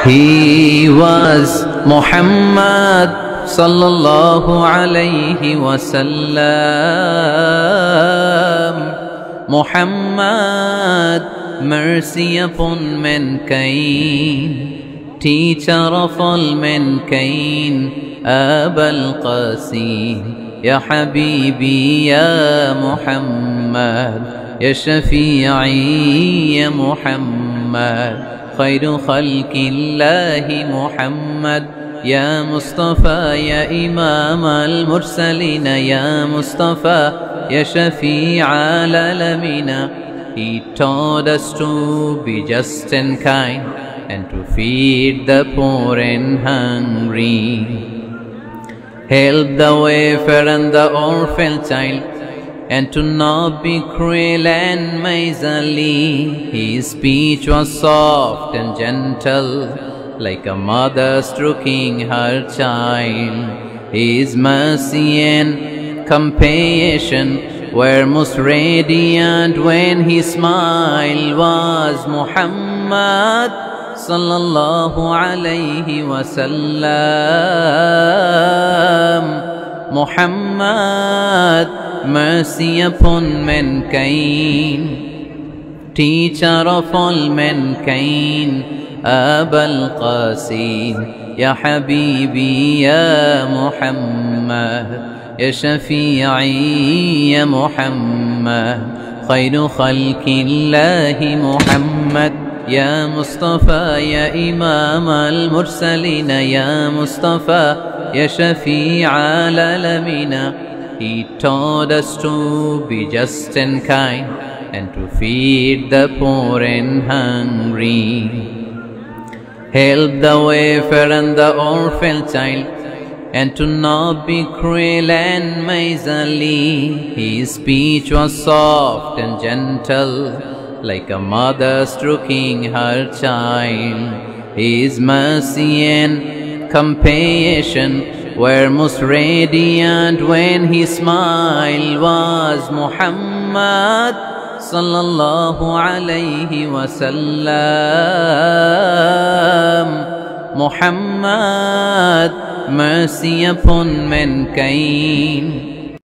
He was Muhammad sallallahu alayhi wasallam. Muhammad, mercy upon mankind, teacher of all mankind, Abul Qasim, Ya Habibi, Ya Muhammad, Ya Shafi'i, Ya Muhammad, خير خلق الله محمد يا مصطفى يا إمام المرسلين يا مصطفى يا شفيع العالمين. He taught us to be just and kind and to feed the poor and hungry, help the wafer and the orphan child, and to not be cruel and miserly. His speech was soft and gentle, like a mother stroking her child. His mercy and compassion were most radiant when his smile was Muhammad sallallahu alayhi wasallam. Muhammad, mercy upon mankind, teacher of all mankind, Abul Qasim, Ya Habibi, Ya Muhammad, Ya Shafi'i, Ya Muhammad, خير خلق الله محمد, يا مصطفى يا إمام المرسلين يا مصطفى يا شفيع العالمين. He taught us to be just and kind and to feed the poor and hungry, help the wafer and the orphan child, and to not be cruel and miserly. His speech was soft and gentle, like a mother stroking her child. His mercy and compassion were most radiant when his smile was Muhammad sallallahu alayhi wasallam. Muhammad, mercy upon mankind,